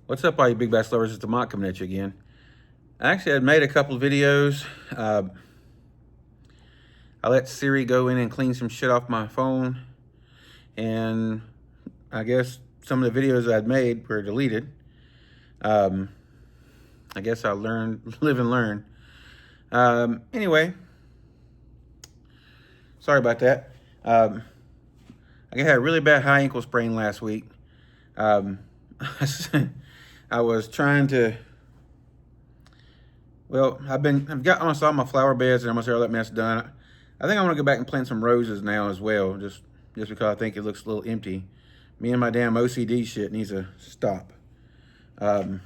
What's up, all you big bass lovers? It's the Mont coming at you again. Actually, I made a couple of videos. I let Siri go in and clean some shit off my phone, and I guess some of the videos I'd made were deleted. I guess I learned, live and learn. Anyway, sorry about that. I had a really bad high ankle sprain last week. I was trying to, well, I've got almost all my flower beds and almost all that mess done. I think I'm gonna go back and plant some roses now as well, just because I think it looks a little empty. Me and my damn OCD shit needs to stop. When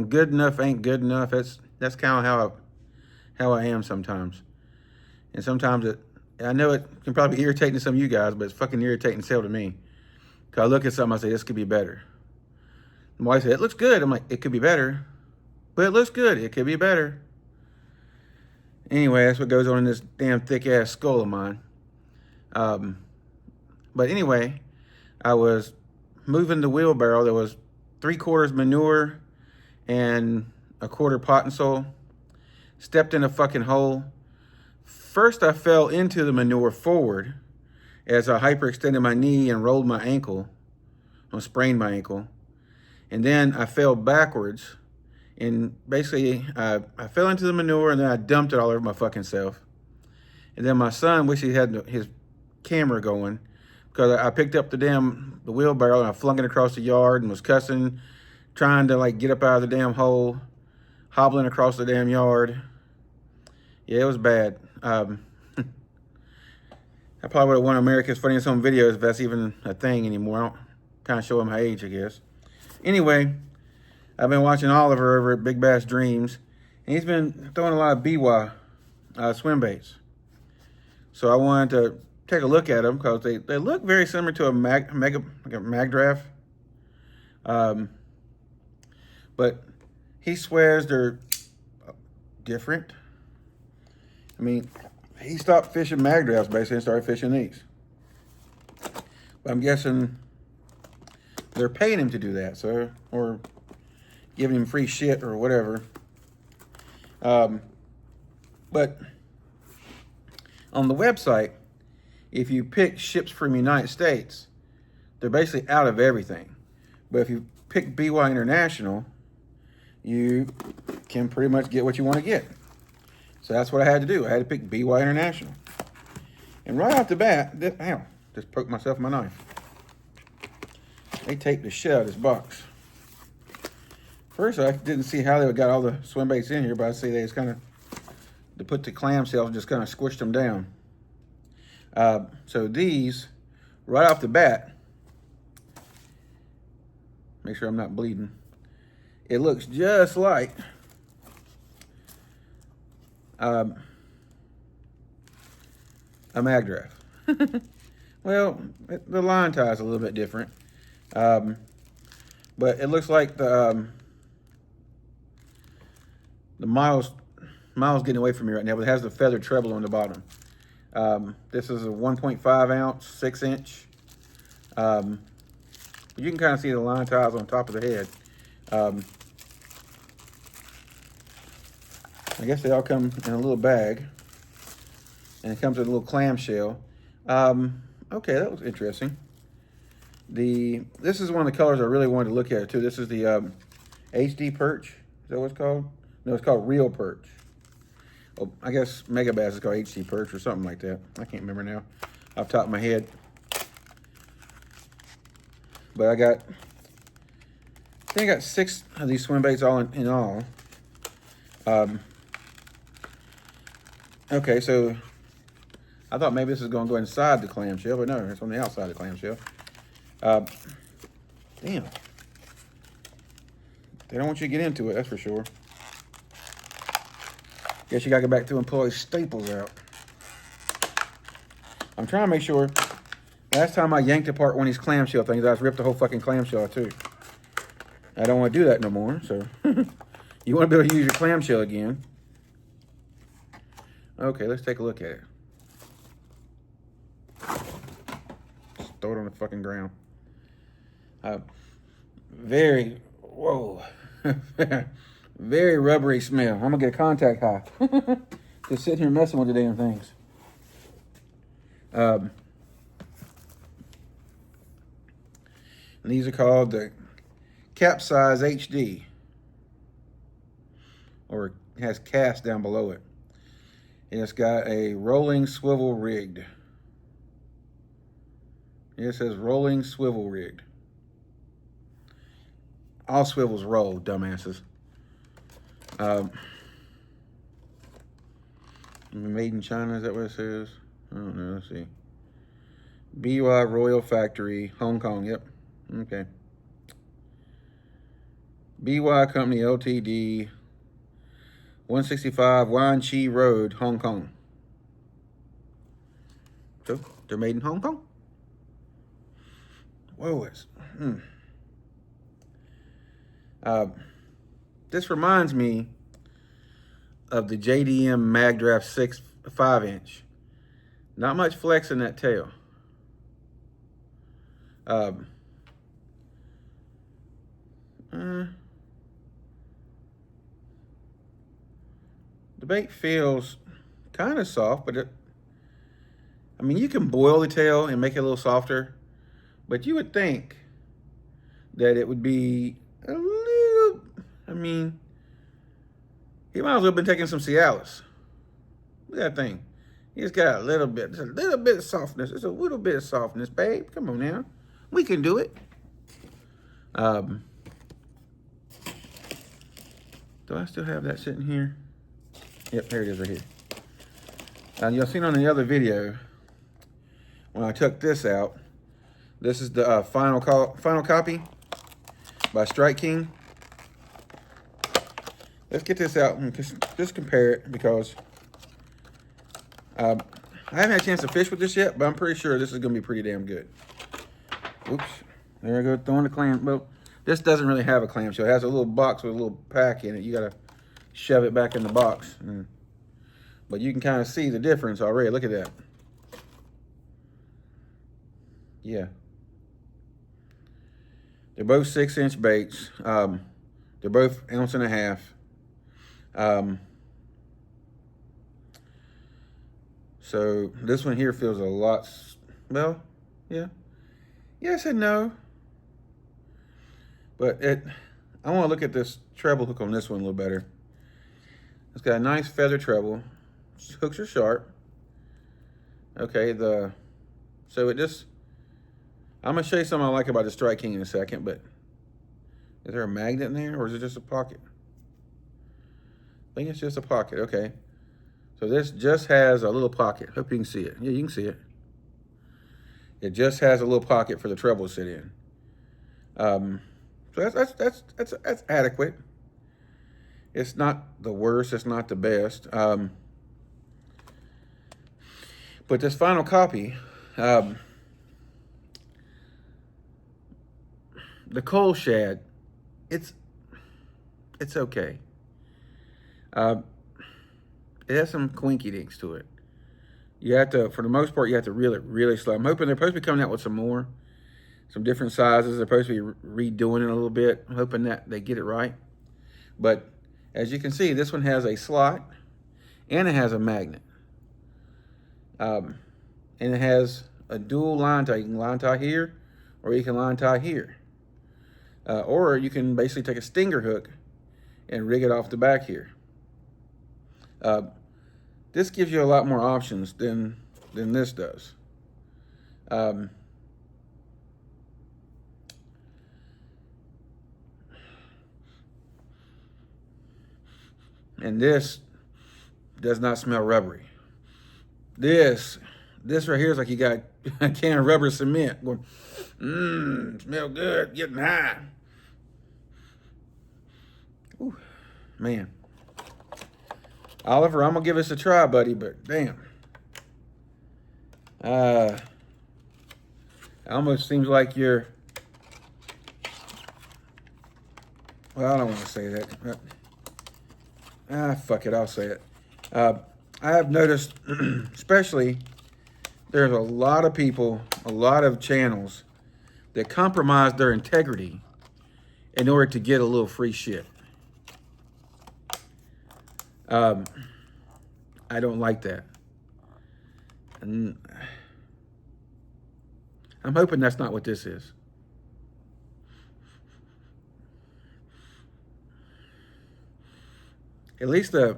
good enough ain't good enough, that's kind of how I am sometimes. And sometimes I know it can probably be irritating to some of you guys, but it's fucking irritating as hell to me. Cause I look at something, I say, this could be better. And my wife said, it looks good. I'm like, it could be better. But it looks good, it could be better. Anyway, that's what goes on in this damn thick ass skull of mine. But anyway, I was moving the wheelbarrow. There was 3/4 manure and 1/4 pot and soil. Stepped in a fucking hole. First, I fell into the manure forward as I hyperextended my knee and rolled my ankle. I sprained my ankle. And then I fell backwards. And basically, I fell into the manure and then I dumped it all over my fucking self. And then my son wished he had his camera going, because I picked up the wheelbarrow and I flung it across the yard and was cussing, trying to like get up out of the damn hole, hobbling across the damn yard. Yeah, it was bad. I probably would have won America's Funniest Home Videos if that's even a thing anymore. I don't kind of show my age, I guess. Anyway, I've been watching Oliver over at Big Bass Dreams, and he's been throwing a lot of BIWAA swim baits. So I wanted to take a look at them because they look very similar to a mag draft. But he swears they're different. I mean, he stopped fishing mag drafts basically and started fishing these. But I'm guessing they're paying him to do that, so, or giving him free shit or whatever. But on the website, if you pick ships from the United States, they're basically out of everything. But if you pick BIWAA International, you can pretty much get what you want to get. So that's what I had to do. I had to pick BIWAA International. And right off the bat, ow, just poked myself with my knife. They taped the shit out of this box. First, I didn't see how they got all the swim baits in here, but I see they just kind of, to put the clamshells, just kind of squished them down. So these, right off the bat, make sure I'm not bleeding. It looks just like a mag draft. Well, the line tie is a little bit different. But it looks like the mile's getting away from me right now, but it has the feathered treble on the bottom. This is a 1.5 ounce, 6 inch. You can kind of see the line ties on top of the head. I guess they all come in a little bag, and it comes with a little clamshell. Okay, that was interesting. This is one of the colors I really wanted to look at too. This is the HD perch. Is that what it's called? No, it's called real perch. Oh, I guess Mega Bass is called HD perch or something like that. I can't remember now off the top of my head. But I think I got 6 of these swim baits all in all. Okay, so I thought maybe this is going to go inside the clamshell, but no, it's on the outside of the clamshell. Damn. They don't want you to get into it, that's for sure. Guess you got to go back to and pull these staples out. I'm trying to make sure. Last time I yanked apart one of these clamshell things, I just ripped the whole fucking clamshell out too. I don't want to do that no more, so. You want to be able to use your clamshell again. Okay, let's take a look at it. throw it on the fucking ground. Very, whoa, very rubbery smell. I'm gonna get a contact high. Just sitting here messing with the damn things. And these are called the KAPSIZ HD, or it has KAST down below it. And it's got a rolling swivel rigged. It says rolling swivel rigged. All swivels roll, dumbasses. Made in China, is that what it says? I don't know, let's see. BIWAA Royal Factory, Hong Kong, yep. Okay. BIWAA Company Ltd. 165 Wan Chi Road, Hong Kong. So, they're made in Hong Kong? Whoa, it's... This reminds me of the JDM Magdraft 6 5-inch. Not much flex in that tail. The bait feels kind of soft, but I mean, you can boil the tail and make it a little softer, but you would think that it would be a little, I mean, he might as well have been taking some Cialis. Look at that thing. He's got a little bit of softness. It's a little bit of softness, babe. Come on now. We can do it. Do I still have that sitting here? Yep, there it is right here. You'll see on the other video, when I took this out, this is the final copy by Strike King. Let's get this out and just compare it, because I haven't had a chance to fish with this yet, but I'm pretty sure this is going to be pretty damn good. Oops. There I go, throwing the clam. Well, this doesn't really have a clamshell. It has a little box with a little pack in it. You got to shove it back in the box. But you can kind of see the difference already. Look at that. Yeah. They're both 6-inch baits. They're both 1.5 ounces. So this one here feels a lot, well, yeah. Yes and no. But I want to look at this treble hook on this one a little better. It's got a nice feather treble. Hooks are sharp. Okay, so it just, I'm going to show you something I like about the Strike King in a second, but is there a magnet in there, or is it just a pocket? I think it's just a pocket, okay. So this just has a little pocket. Hope you can see it. Yeah, you can see it. It just has a little pocket for the treble to sit in. So that's adequate. It's not the worst. It's not the best. But this final copy, the coal shad, it's okay. It has some quinky dinks to it. You have to, for the most part, you have to reel it really slow. I'm hoping they're supposed to be coming out with some different sizes. They're supposed to be redoing it a little bit. I'm hoping that they get it right. But as you can see, this one has a slot and it has a magnet. And it has a dual line tie. You can line tie here, or you can line tie here. Or you can basically take a stinger hook and rig it off the back here. This gives you a lot more options than this does. And this does not smell rubbery. This right here is like you got a can of rubber cement going, smell good, getting high. Ooh, man. Oliver, I'm gonna give this a try, buddy, but damn. It almost seems like you're, well, I don't want to say that. Fuck it, I'll say it. I have noticed, especially there's a lot of people, a lot of channels that compromise their integrity in order to get a little free shit. I don't like that. And I'm hoping that's not what this is. At least that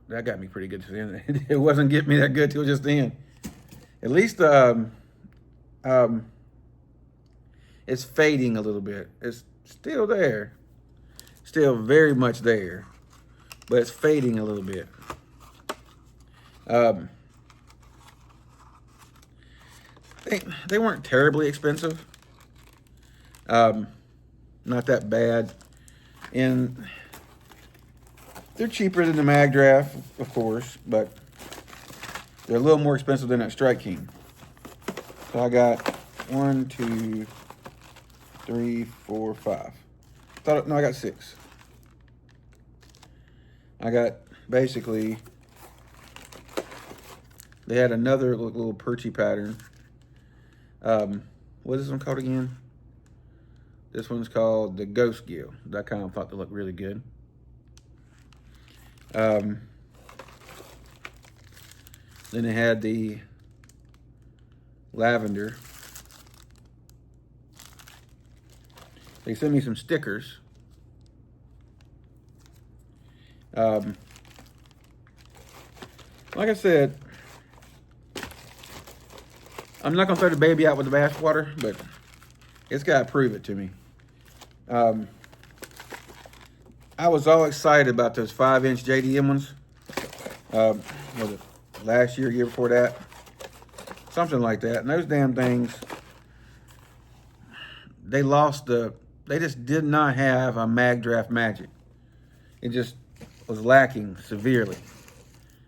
got me pretty good to the end. It wasn't getting me that good till just the end. At least it's fading a little bit. It's still there. Still very much there. But it's fading a little bit. They weren't terribly expensive. Not that bad. And they're cheaper than the Mag Draft, of course, but they're a little more expensive than that Strike King. So I got 1, 2, 3, 4, 5. No, I got 6. I got basically, they had another little perchy pattern. What is this one called again? This one's called the Ghost Gill. That kind of thought they looked really good. Then they had the lavender. They sent me some stickers. Like I said, I'm not gonna throw the baby out with the bathwater, but it's gotta prove it to me. I was all excited about those 5-inch JDM ones. Was it last year, year before that? Something like that. And those damn things, they just did not have a Mag Draft magic. It just was lacking severely.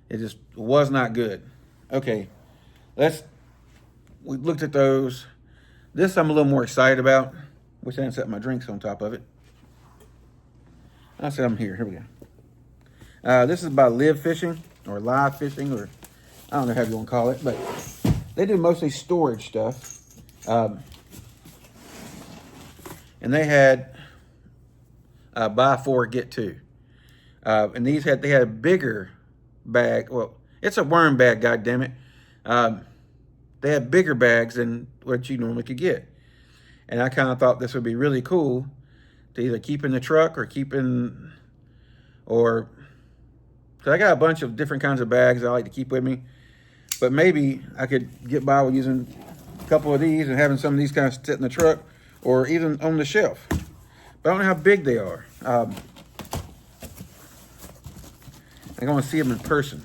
It just was not good. Okay, we looked at those. This I'm a little more excited about. Wish I hadn't set my drinks on top of it. I said I'm here. Here we go. This is by LIV Fishing, or Live Fishing, or I don't know how you want to call it, but they do mostly storage stuff. And they had buy 4 get 2. And they had a bigger bag. Well, it's a worm bag, goddammit. They had bigger bags than what you normally could get. And I kind of thought this would be really cool to either keep in the truck or so I got a bunch of different kinds of bags I like to keep with me. But maybe I could get by with using a couple of these and having some of these kind of sit in the truck or even on the shelf. But I don't know how big they are. I want to see them in person.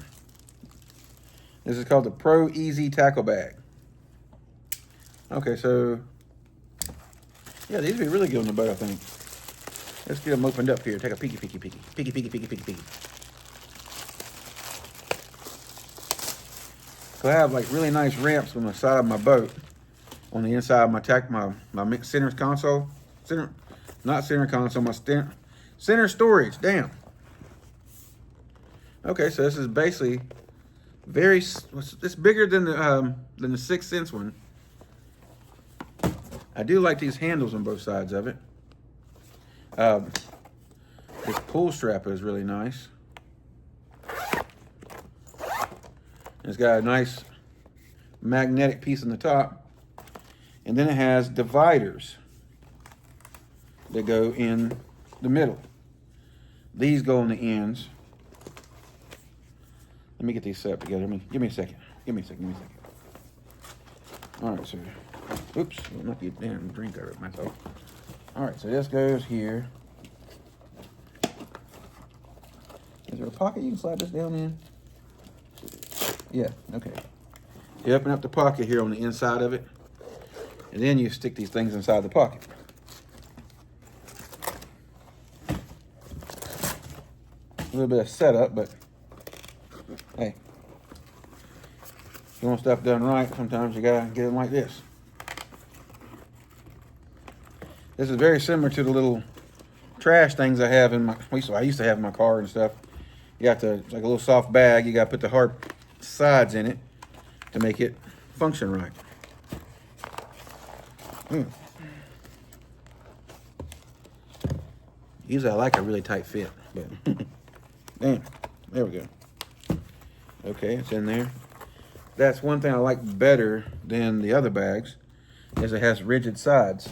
This is called the Pro Easy Tackle Bag. Okay, so yeah, these would be really good on the boat, I think. Let's get them opened up here. Take a peeky. So I have like really nice ramps on the side of my boat, on the inside of my center console. Not center console, my center storage. Damn. Okay, so this is basically it's bigger than the 6 cents one. I do like these handles on both sides of it. This pull strap is really nice. It's got a nice magnetic piece on the top. And then it has dividers that go in the middle. These go on the ends. Let me get these set up together. Give me a second. All right, so, oops, not the damn drink over myself. All right, so this goes here. Is there a pocket you can slide this down in? Yeah, okay. You open up the pocket here on the inside of it, and then you stick these things inside the pocket. A little bit of setup, but hey, if you want stuff done right, sometimes you gotta get them like this. This is very similar to the little trash things I have in I used to have in my car and stuff. You got it's like a little soft bag. You got to put the hard sides in it to make it function right. Usually I like a really tight fit, but damn, there we go. Okay, it's in there. That's one thing I like better than the other bags, is it has rigid sides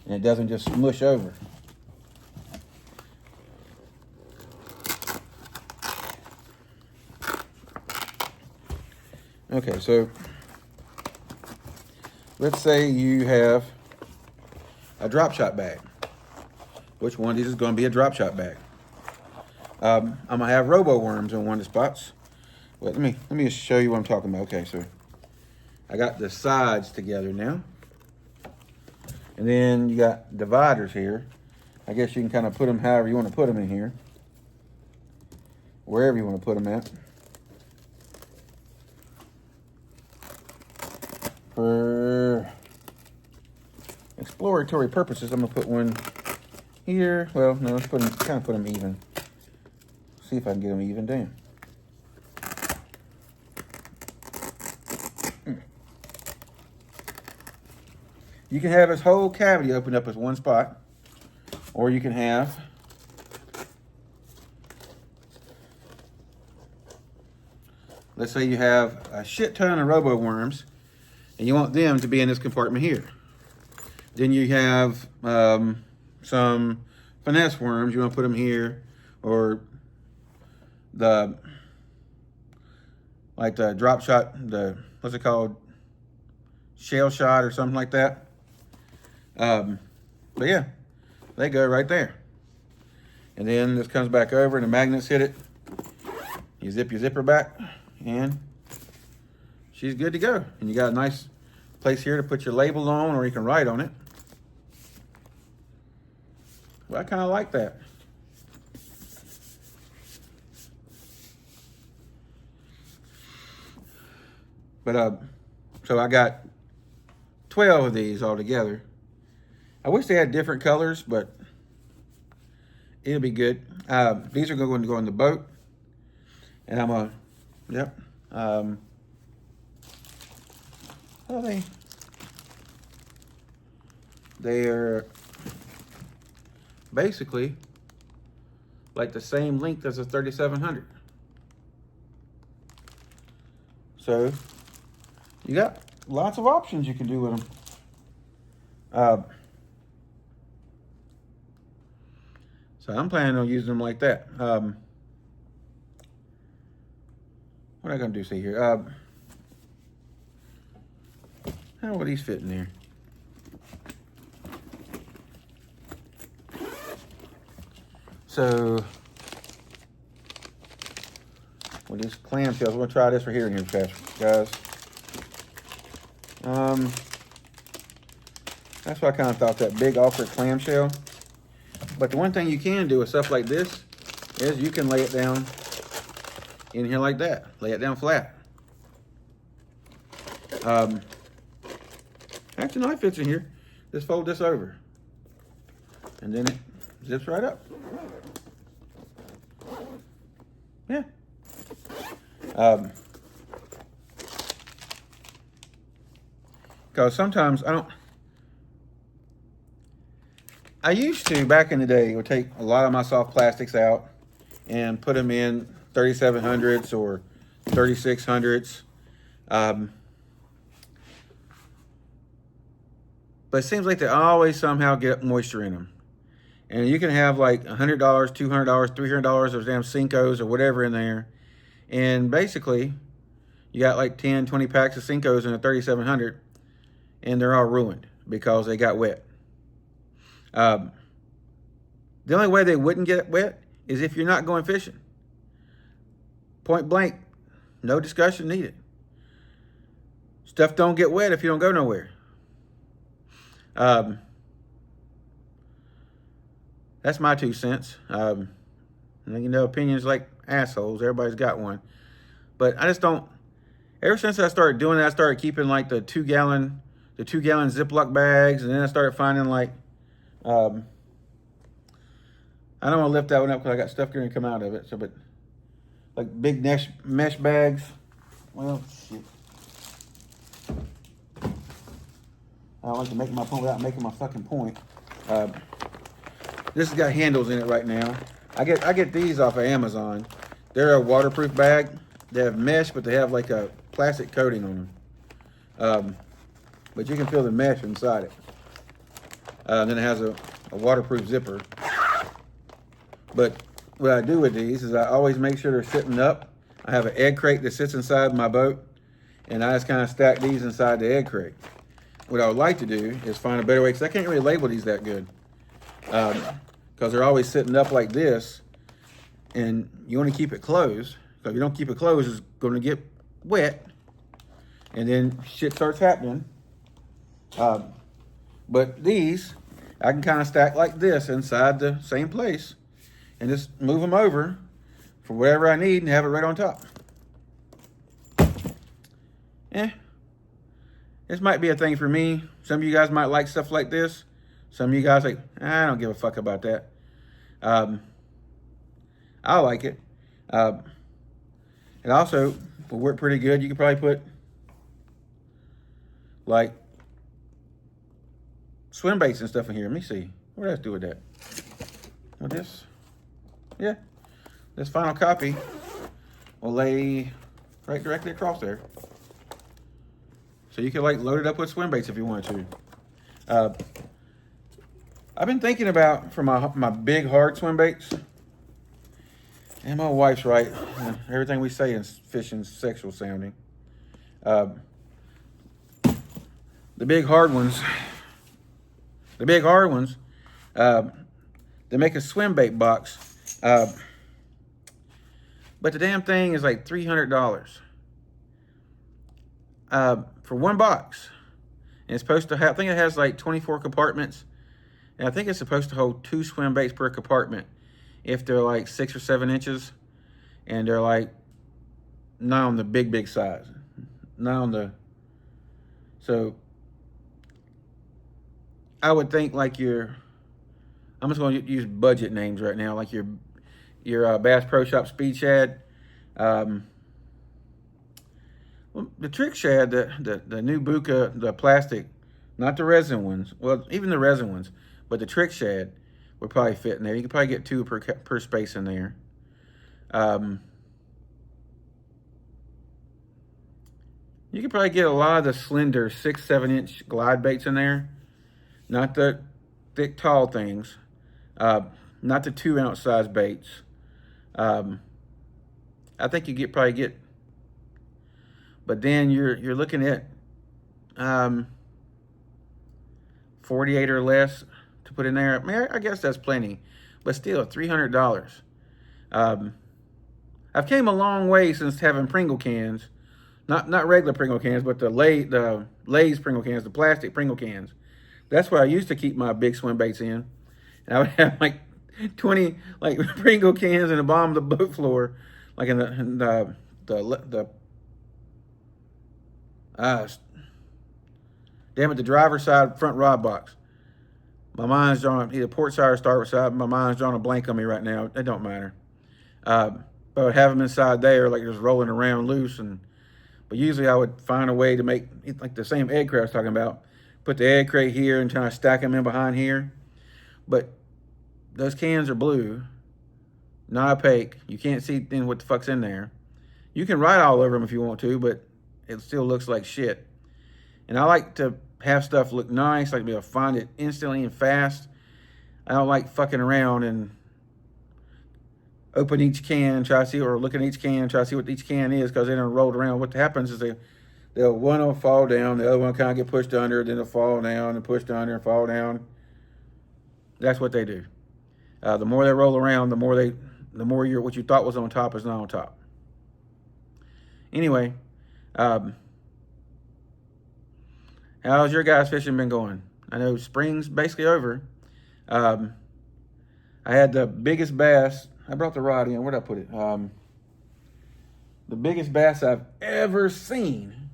and it doesn't just smush over. Okay, so let's say you have a drop shot bag. Which one of these is going to be a drop shot bag? I'm going to have robo worms in one of the spots. But let me just show you what I'm talking about. Okay, so I got the sides together now. And then you got dividers here. I guess you can kind of put them however you want to put them in here. Wherever you want to put them at. For exploratory purposes, I'm going to put one here. Well, no, let's put them, kind of put them even. See if I can get them even down. You can have this whole cavity opened up as one spot, or you can have let's say you have a shit ton of robo worms and you want them to be in this compartment here. Then you have some finesse worms, you want to put them here, or the drop shot, what's it called, shell shot or something like that. But yeah, they go right there. And then this comes back over and the magnets hit it. You zip your zipper back and she's good to go. And you got a nice place here to put your label on, or you can write on it. Well, I kind of like that. But so I got 12 of these all together. I wish they had different colors, but it'll be good. These are going to go in the boat. And I'm going to, yep. How are they? They are basically like the same length as a 3700. So you got lots of options you can do with them. So I'm planning on using them like that. What am I going to do, see here? How will these fit in there? So, with these clamshells, we're going to try this right here in here fast, guys. That's why I kind of thought that big awkward clamshell. But the one thing you can do with stuff like this is you can lay it down in here like that. Lay it down flat. Actually, no, it fits in here. Just fold this over. And then it zips right up. Yeah. Because sometimes I used to, back in the day, would take a lot of my soft plastics out and put them in 3700s or 3600s. But it seems like they always somehow get moisture in them. And you can have like $100, $200, $300 of damn Cincos or whatever in there. And basically, you got like 10, 20 packs of Cincos in a 3700, and they're all ruined because they got wet. The only way they wouldn't get wet is if you're not going fishing. Point blank, no discussion needed. Stuff don't get wet if you don't go nowhere. That's my 2 cents. And you know, opinions like assholes. Everybody's got one. But I just don't. Ever since I started doing that, I started keeping like the 2 gallon Ziploc bags, and then I started finding like, I don't want to lift that one up because I got stuff going to come out of it. So, but like big mesh bags. Well, shit. don't like to make my point without making my fucking point. This has got handles in it right now. I get these off of Amazon. They're a waterproof bag. They have mesh, but they have like a plastic coating on them. But you can feel the mesh inside it. And then it has a waterproof zipper. But what I do with these is I always make sure they're sitting up. I have an egg crate that sits inside my boat, and I just kind of stack these inside the egg crate. What I would like to do is find a better way, because I can't really label these that good. Because they're always sitting up like this, and you want to keep it closed. So if you don't keep it closed, it's going to get wet, and then shit starts happening. But these, I can kind of stack like this inside the same place, and just move them over for whatever I need and have it right on top. This might be a thing for me. Some of you guys might like stuff like this. Some of you guys like, I don't give a fuck about that. I like it. It also will work pretty good. You could probably put like swim baits and stuff in here. Let me see. What did I do with that? With this? Yeah. This final copy will lay right directly across there. So you can like load it up with swim baits if you want to. I've been thinking about, for my big hard swim baits, and my wife's right, everything we say in fishing is sexual sounding. The big hard ones, they make a swim bait box, but the damn thing is like $300 for one box. And it's supposed to have, I think it has like 24 compartments. And I think it's supposed to hold 2 swim baits per compartment if they're like 6 or 7 inches. And they're like, not on the big size. Not on the, so I would think like I'm just going to use budget names right now, like your Bass Pro Shop Speed Shad. Well, the trick shad, the new Buka, the plastic, not the resin ones. Well, even the resin ones, but the trick shad would probably fit in there. You could probably get 2 per space in there. You could probably get a lot of the slender 6-7 inch glide baits in there, not the thick tall things, not the 2 ounce size baits. I think you probably get. But then you're looking at 48 or less to put in there. I mean, I guess that's plenty, but still $300. I've came a long way since having Pringle cans, not regular Pringle cans, but the Lay's Pringle cans, the plastic Pringle cans. That's where I used to keep my big swim baits in, and I would have like 20 like Pringle cans in the bottom of the boat floor, like in the damn it, the driver's side front rod box. My mind's drawing, either port side or starboard side. My mind's drawing a blank on me right now. It don't matter. But I would have them inside there, like just rolling around loose. But usually I would find a way to make, like the same egg crate I was talking about, put the egg crate here and try to stack them in behind here. But those cans are blue, not opaque. You can't see what the fuck's in there. You can write all over them if you want to, but it still looks like shit. And I like to have stuff look nice, like to be able to find it instantly and fast. I don't like fucking around and open each can, try to see, or look at each can, try to see what each can is, because they don't roll around. What happens is one will fall down, the other one kind of get pushed under, then they'll fall down and pushed under and fall down. That's what they do. The more they roll around, the more what you thought was on top is not on top. Anyway, how's your guys' fishing been going? I know spring's basically over. I had the biggest bass. I brought the rod in. Where'd I put it? The biggest bass I've ever seen,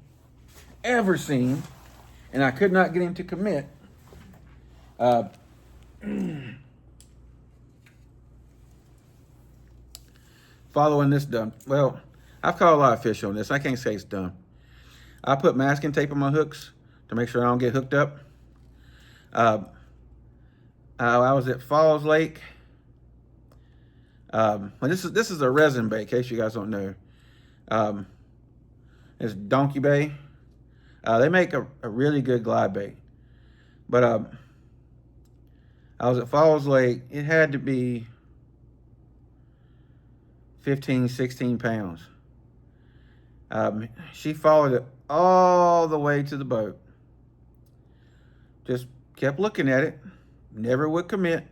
and I could not get him to commit. Following this dumb. Well, I've caught a lot of fish on this. I can't say it's dumb. I put masking tape on my hooks to make sure I don't get hooked up. Uh, I was at Falls Lake. Well, this is a resin bait, in case you guys don't know. It's Donkey Bay. They make a really good glide bait. But I was at Falls Lake. It had to be 15, 16 pounds. She followed it all the way to the boat. Just kept looking at it. Never would commit.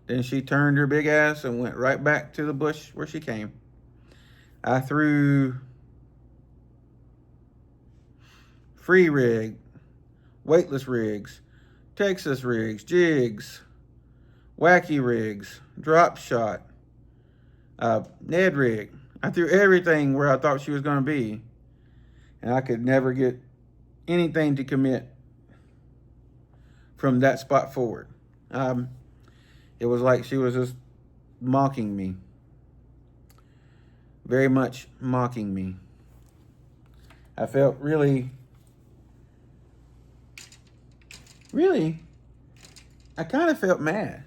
Then she turned her big ass and went right back to the bush where she came. I threw free rig, weightless rigs, Texas rigs, jigs, wacky rigs, drop shot, Ned rig. I threw everything where I thought she was going to be, and I could never get anything to commit from that spot forward. It was like she was just mocking me. Very much mocking me. I felt really, I kind of felt mad.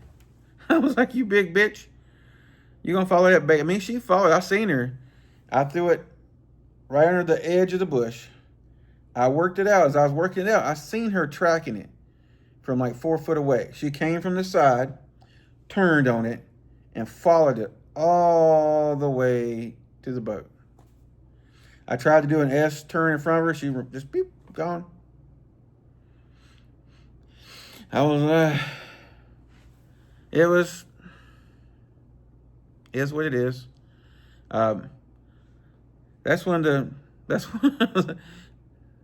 I was like, you big bitch. You gonna follow that bait? I mean, she followed. I seen her. I threw it right under the edge of the bush. I worked it out. As I was working it out, I seen her tracking it from like 4 foot away. She came from the side, turned on it, and followed it all the way to the boat. I tried to do an S turn in front of her. She just beep, gone. I was, it's what it is. That's when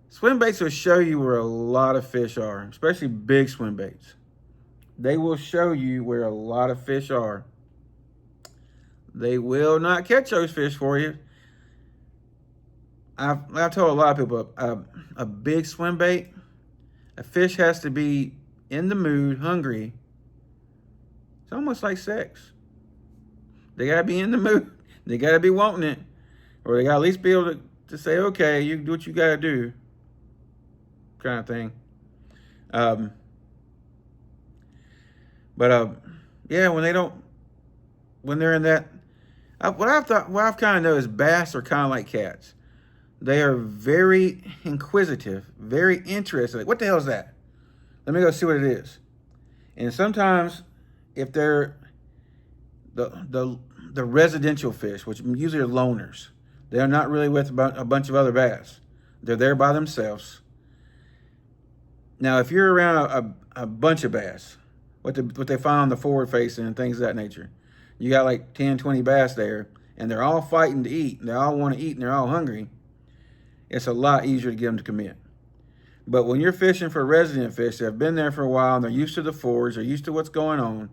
swim baits will show you where a lot of fish are, especially big swim baits. They will show you where a lot of fish are. They will not catch those fish for you. I've told a lot of people, a big swim bait, a fish has to be in the mood, hungry. It's almost like sex. They gotta be in the mood. They gotta be wanting it. Or they gotta at least be able to say, okay, you do what you gotta do. Kind of thing. Yeah, when they're in that, what I've kind of noticed, bass are kind of like cats. They are very inquisitive, very interested. Like, what the hell is that? Let me go see what it is. And sometimes, if they're the residential fish, which usually are loners, they're not really with a bunch of other bass. They're there by themselves. Now, if you're around a bunch of bass, what they find on the forward facing and things of that nature, you got like 10, 20 bass there, and they're all fighting to eat, and they all want to eat, and they're all hungry, it's a lot easier to get them to commit. But when you're fishing for resident fish that have been there for a while, and they're used to the forage, they're used to what's going on,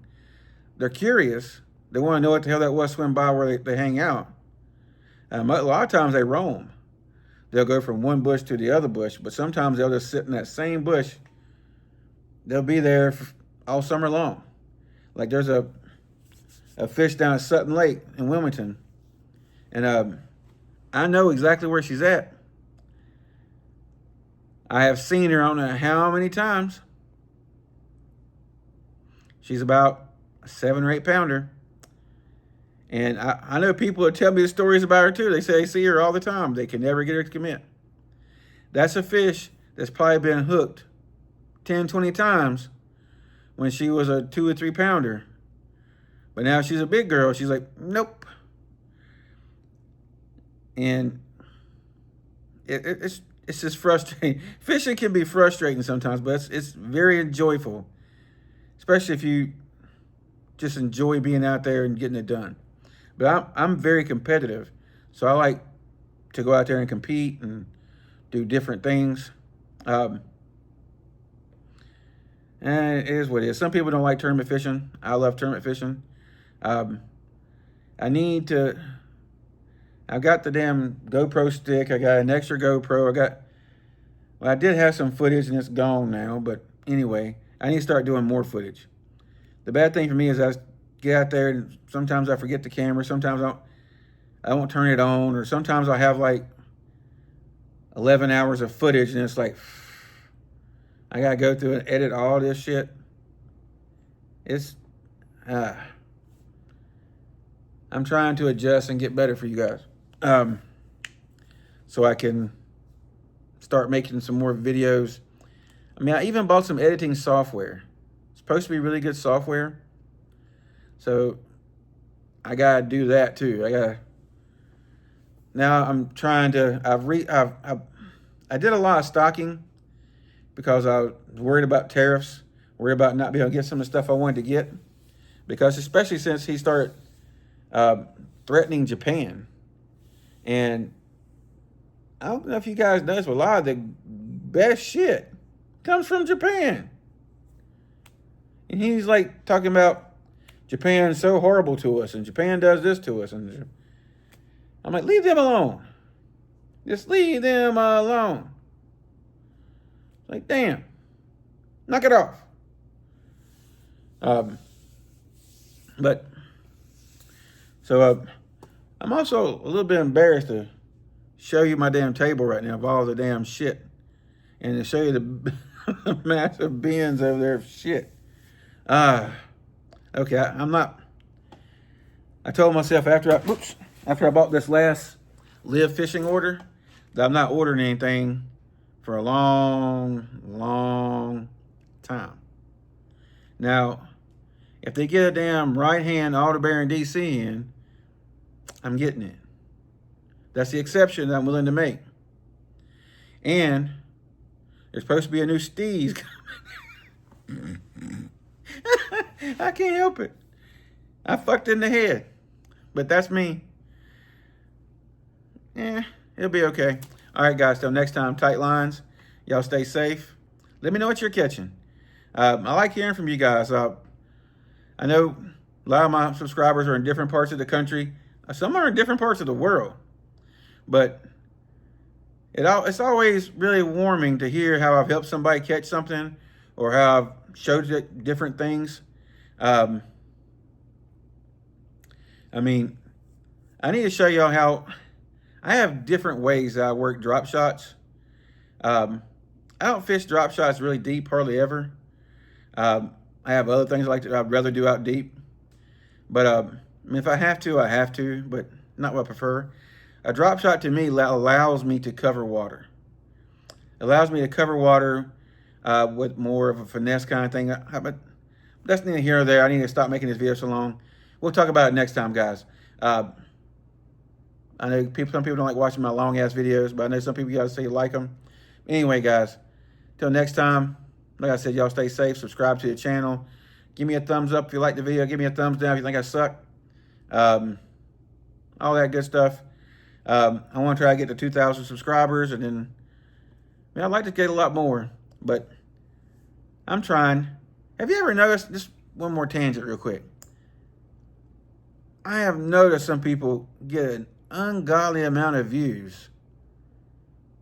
they're curious, they want to know what the hell that was, swim by where they hang out. A lot of times they roam. They'll go from one bush to the other bush, but sometimes they'll just sit in that same bush. They'll be there all summer long. Like there's a fish down at Sutton Lake in Wilmington, and I know exactly where she's at. I have seen her, I don't know how many times. She's about a 7 or 8 pounder. And I know people that tell me the stories about her too. They say they see her all the time. They can never get her to commit. That's a fish that's probably been hooked 10, 20 times when she was a 2 or 3 pounder. But now she's a big girl. She's like, nope. And it's just frustrating. Fishing can be frustrating sometimes, but it's very joyful. Especially if you just enjoy being out there and getting it done. But I'm very competitive, so I like to go out there and compete and do different things. And it is what it is. Some people don't like tournament fishing. I love tournament fishing. I've got the damn GoPro stick. I got an extra GoPro. I did have some footage and it's gone now, but anyway, I need to start doing more footage. The bad thing for me is I get out there and sometimes I forget the camera. Sometimes I won't turn it on, or sometimes I have like 11 hours of footage and it's like, I gotta go through and edit all this shit. It's, I'm trying to adjust and get better for you guys. So I can start making some more videos. I mean, I even bought some editing software. It's supposed to be really good software. So I gotta do that too. Now I'm trying to, I did a lot of stocking because I was worried about tariffs, worried about not being able to get some of the stuff I wanted to get. Because especially since he started threatening Japan. And I don't know if you guys noticed, but a lot of the best shit comes from Japan. And he's like talking about Japan's so horrible to us and Japan does this to us. And I'm like, leave them alone. Just leave them alone. Like, damn. Knock it off. I'm also a little bit embarrassed to show you my damn table right now of all the damn shit. And to show you the massive bins over there of shit. Okay, I told myself after I bought this last LIV fishing order that I'm not ordering anything for a long time. Now, if they get a damn right-hand Aldebaran DC in, I'm getting it. That's the exception that I'm willing to make. And there's supposed to be a new Steez coming. I can't help it. I fucked in the head. But that's me. It'll be okay. All right, guys. Till next time, tight lines. Y'all stay safe. Let me know what you're catching. I like hearing from you guys. I know a lot of my subscribers are in different parts of the country. Some are in different parts of the world. But it's always really warming to hear how I've helped somebody catch something or how I've showed you different things. I mean, I need to show y'all how I have different ways that I work drop shots. I don't fish drop shots really deep, hardly ever. I have other things I'd rather do out deep. But I mean, if I have to, I have to, but not what I prefer. A drop shot to me allows me to cover water. It allows me to cover water with more of a finesse kind of thing. But that's neither here nor there. I need to stop making this video so long. We'll talk about it next time, guys. I know some people don't like watching my long-ass videos, but I know some people guys say you like them. Anyway, guys, till next time, like I said, y'all stay safe. Subscribe to the channel. Give me a thumbs up if you like the video. Give me a thumbs down if you think I suck. All that good stuff. I want to try to get to 2,000 subscribers, and then I'd like to get a lot more, but I'm trying. Have you ever noticed, just one more tangent real quick. I have noticed some people get an ungodly amount of views,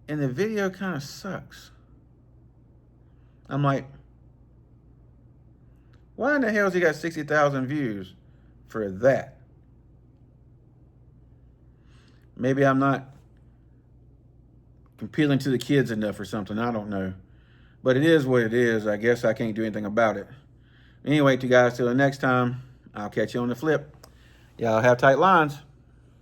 and the video kind of sucks. I'm like, why in the hell has he got 60,000 views for that? Maybe I'm not appealing to the kids enough or something. I don't know. But it is what it is. I guess I can't do anything about it. Anyway, you guys, till the next time, I'll catch you on the flip. Y'all have tight lines.